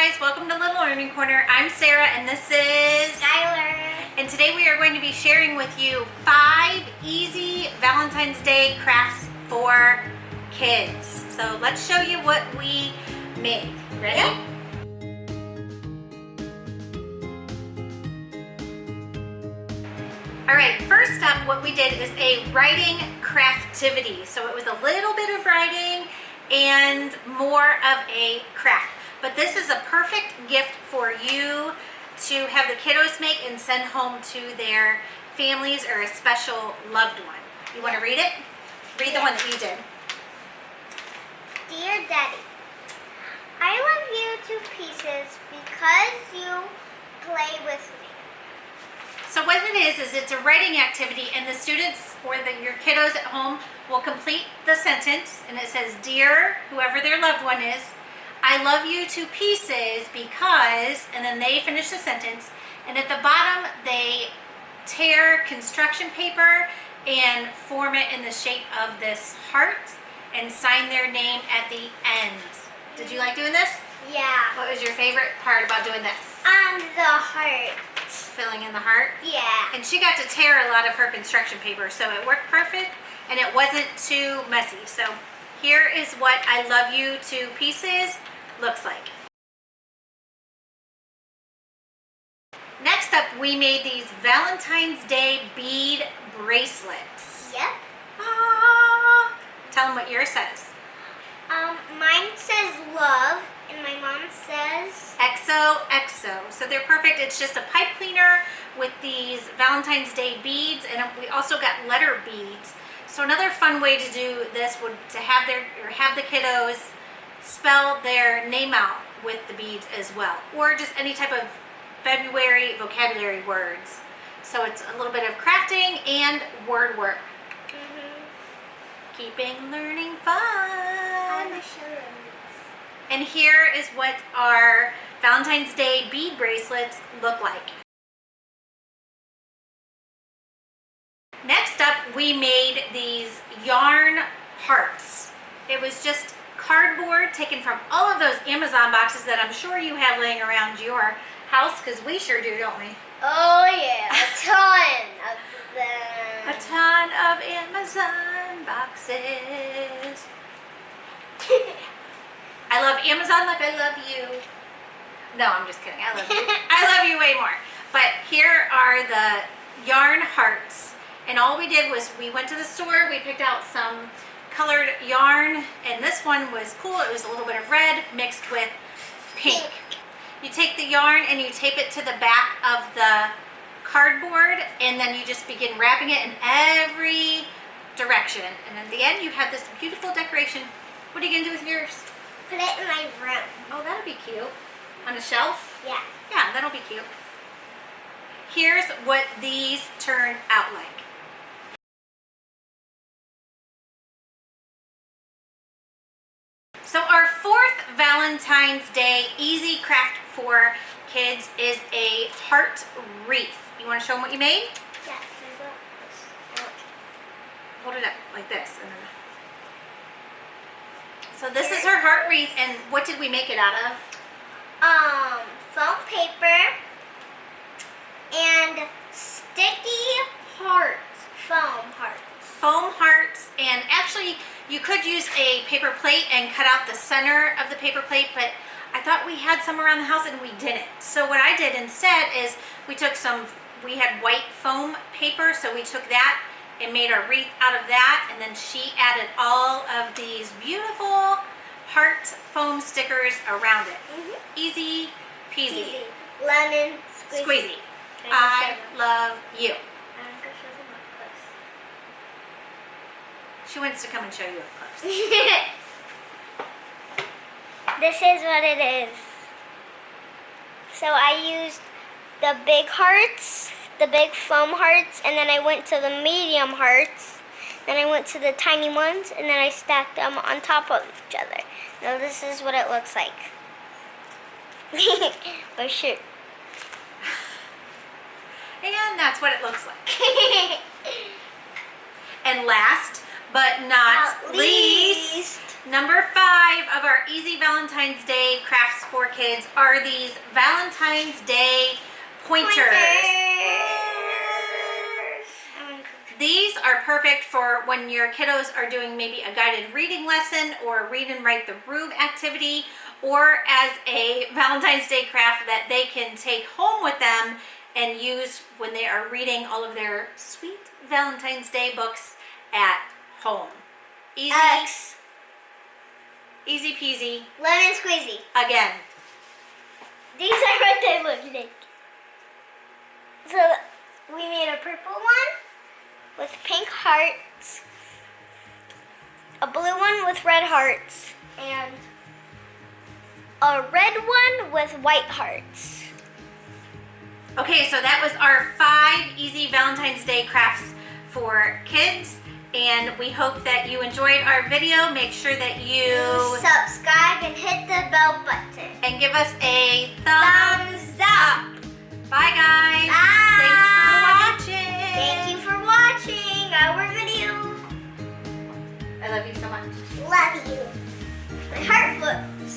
guys, welcome to Little Learning Corner. I'm Sarah and this is Skylar. And today we are going to be sharing with you 5 easy Valentine's Day crafts for kids. So let's show you what we made. Ready? Yep. Alright, first up what we did is a writing craftivity. So it was a little bit of writing and more of a craft. But this is a perfect gift for you to have the kiddos make and send home to their families or a special loved one. You want to read it? Read the one that you did. Dear Daddy, I love you to pieces because you play with me. So what it is it's a writing activity, and the students or your kiddos at home will complete the sentence, and it says, Dear whoever their loved one is, I love you to pieces because, and then they finish the sentence, and at the bottom they tear construction paper and form it in the shape of this heart and sign their name at the end. Did you like doing this? Yeah. What was your favorite part about doing this? The heart. Filling in the heart? Yeah. And she got to tear a lot of her construction paper, so it worked perfect and it wasn't too messy. So here is what I love you to pieces looks like. Next up, we made these Valentine's Day bead bracelets. Yep. Ah, tell them what yours says. Mine says love, and my mom says XOXO. So they're perfect. It's just a pipe cleaner with these Valentine's Day beads, and we also got letter beads. So another fun way to do this would to have the kiddos spell their name out with the beads as well, or just any type of February vocabulary words. So it's a little bit of crafting and word work. Keeping learning fun. And here is what our Valentine's Day bead bracelets look like. Next up, we made these yarn hearts. It was just cardboard taken from all of those Amazon boxes that I'm sure you have laying around your house, because we sure do, don't we? oh yeah, a ton of them. A ton of Amazon boxes. I love Amazon like I love you. No, I'm just kidding. I love you. I love you way more. But here are the yarn hearts. And all we did was we went to the store, we picked out some colored yarn, and this one was cool. It was a little bit of red mixed with pink. You take the yarn and you tape it to the back of the cardboard, and then you just begin wrapping it in every direction. And at the end you have this beautiful decoration. What are you going to do with yours? Put it in my room. Oh, that'll be cute. On a shelf? Yeah. Yeah, that'll be cute. Here's what these turn out like. So our fourth Valentine's Day easy craft for kids is a heart wreath. You want to show them what you made? Yeah. Hold it up like this. And then... So this is her heart wreath, and what did we make it out of? Foam paper and sticky hearts. Foam hearts. Foam hearts, and actually you could use a paper plate and cut out the center of the paper plate, but I thought we had some around the house and we didn't. So what I did instead is we had white foam paper, so we took that and made our wreath out of that, and then she added all of these beautiful heart foam stickers around it. Easy peasy. Easy. Lemon Squeezy. I love you. She wants to come and show you up close. This is what it is. So I used the big hearts, the big foam hearts, and then I went to the medium hearts, then I went to the tiny ones, and then I stacked them on top of each other. Now this is what it looks like. Oh shoot. And that's what it looks like. And last but not least, number 5 of our easy Valentine's Day crafts for kids kids are these Valentine's Day pointers. These are perfect for when your kiddos are doing maybe a guided reading lesson or read and write the room activity, or as a Valentine's Day craft that they can take home with them and use when they are reading all of their sweet Valentine's Day books at home. Easy, easy peasy. Lemon squeezy. Again. These are what they look like. So we made a purple one with pink hearts, a blue one with red hearts, and a red one with white hearts. Okay, so that was our 5 easy Valentine's Day crafts for kids, and we hope that you enjoyed our video. Make sure that you subscribe and hit the bell button. And give us a thumbs up. Bye guys. Bye. Thanks for watching. Thank you for watching our video. I love you so much. Love you. My heart floats.